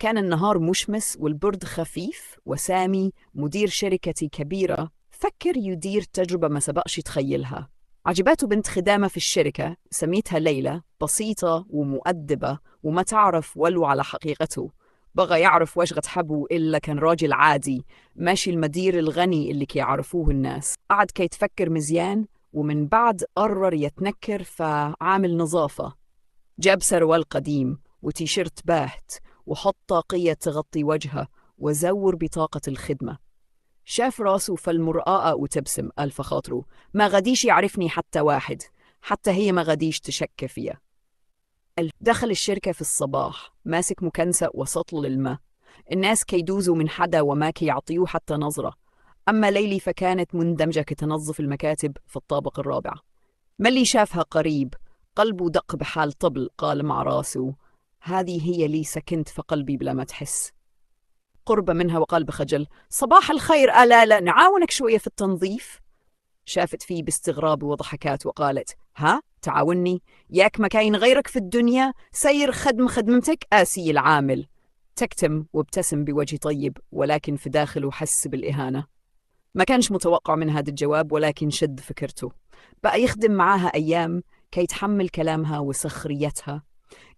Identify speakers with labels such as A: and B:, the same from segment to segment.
A: كان النهار مشمس والبرد خفيف، وسامي مدير شركة كبيرة فكر يدير تجربة ما سبقش يتخيلها. عجبته بنت خدامة في الشركة سميتها ليلى، بسيطة ومؤدبة وما تعرف ولو على حقيقته. بغى يعرف وش غتحبه إلا كان راجل عادي ماشي المدير الغني اللي كيعرفوه الناس. قعد كي يتفكر مزيان، ومن بعد قرر يتنكر فعامل نظافة. جاب سروال قديم وتيشيرت باهت، وحط طاقية تغطي وجهه، وزور بطاقة الخدمة. شاف راسه في المرآة وتبسم، ألف خاطره ما غديش يعرفني حتى واحد، حتى هي ما غديش تشك فيا. دخل الشركة في الصباح ماسك مكنسة وسطل للماء. الناس كيدوزوا من حدا وما كيعطيوه حتى نظرة. أما ليلي فكانت مندمجة كتنظف المكاتب في الطابق الرابع. ملي شافها قريب قلبه دق بحال طبل، قال مع راسه: هذه هي لي سكنت في قلبي بلا ما تحس. قرب منها وقال بخجل: صباح الخير ألالا، نعاونك شوية في التنظيف؟ شافت فيه باستغراب وضحكات وقالت: ها تعاوني؟ ياك ما كاين غيرك في الدنيا، سير خدم خدمتك آسي العامل. تكتم وابتسم بوجه طيب، ولكن في داخله حس بالإهانة. ما كانش متوقع من هذا الجواب، ولكن شد فكرته. بقى يخدم معاها أيام كي يتحمل كلامها وسخريتها.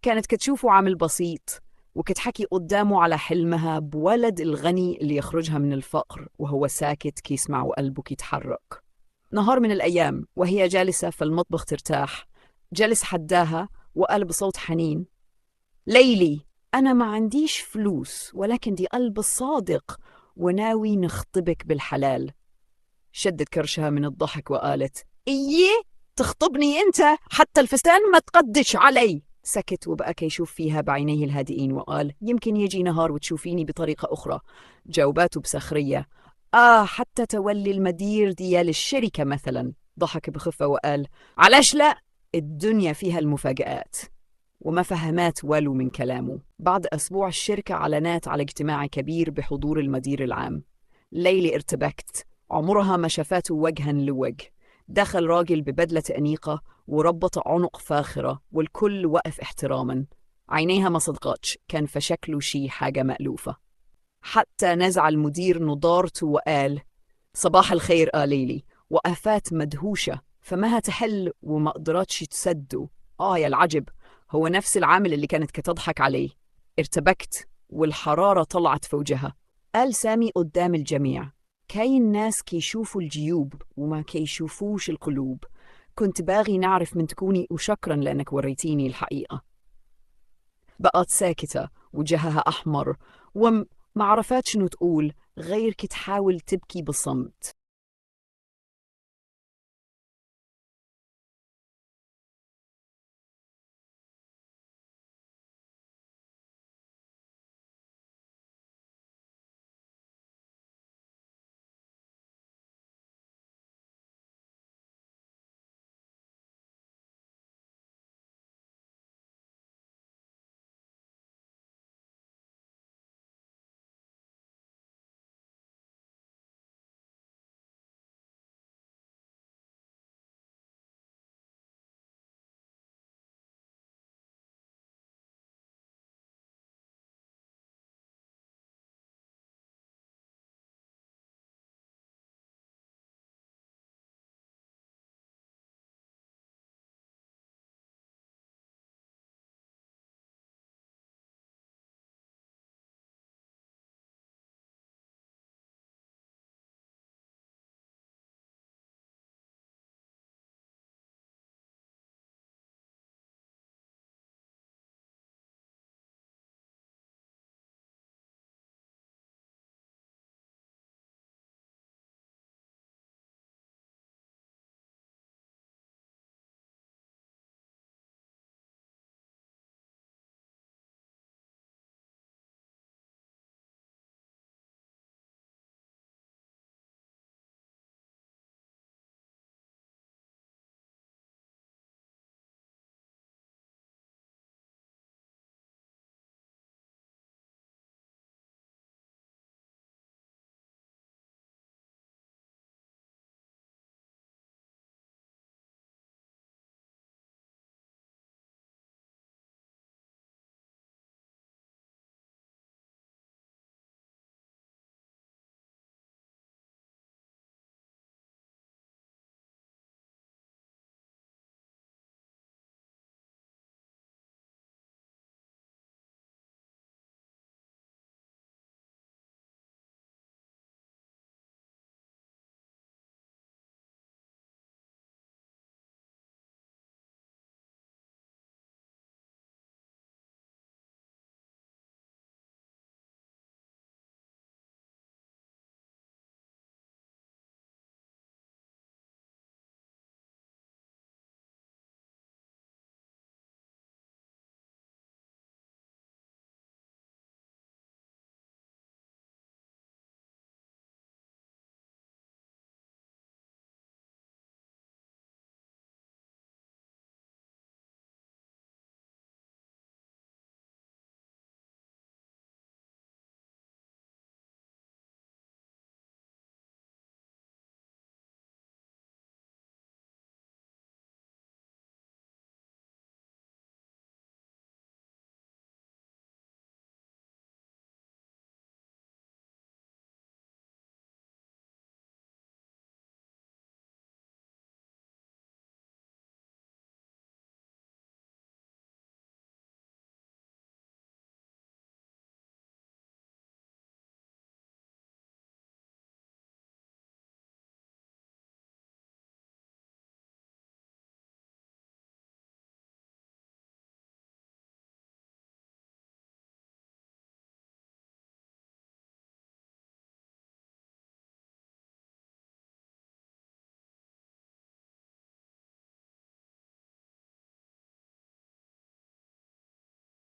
A: كانت كتشوفه عامل بسيط، وكتحكي قدامه على حلمها بولد الغني اللي يخرجها من الفقر، وهو ساكت كي يسمع وقلبه كيتحرك. نهار من الأيام وهي جالسة في المطبخ ترتاح، جلس حداها وقال بصوت حنين: ليلي، أنا ما عنديش فلوس، ولكن دي قلب صادق وناوي نخطبك بالحلال. شدت كرشها من الضحك وقالت: إيه؟ تخطبني أنت؟ حتى الفستان ما تقدش علي. سكت وبقى كيشوف فيها بعينيه الهادئين وقال: يمكن يجي نهار وتشوفيني بطريقة أخرى. جاوباته بسخرية: حتى تولي المدير ديال الشركة مثلا. ضحك بخفة وقال: علاش لا؟ الدنيا فيها المفاجآت. وما فهمات والو من كلامه. بعد أسبوع الشركة أعلنت على اجتماع كبير بحضور المدير العام. ليلي ارتبكت، عمرها ما شافته وجها لوجه. دخل راجل ببدلة أنيقة وربط عنق فاخرة، والكل وقف احتراما. عينيها ما صدقتش، كان في شكله شي حاجة مألوفة. حتى نزع المدير نضارته وقال: صباح الخير ليلي. وقفات مدهوشة، فمها تحل وما قدرتش تسده. يا العجب، هو نفس العامل اللي كانت كتضحك عليه. ارتبكت والحرارة طلعت في وجهها. قال سامي قدام الجميع: كاين ناس كيشوفوا الجيوب وما كيشوفوش القلوب. كنت باغي نعرف من تكوني، وشكرا لأنك وريتيني الحقيقة. بقت ساكتة، وجهها أحمر، وما عرفت شنو تقول غير كتحاول تبكي بصمت.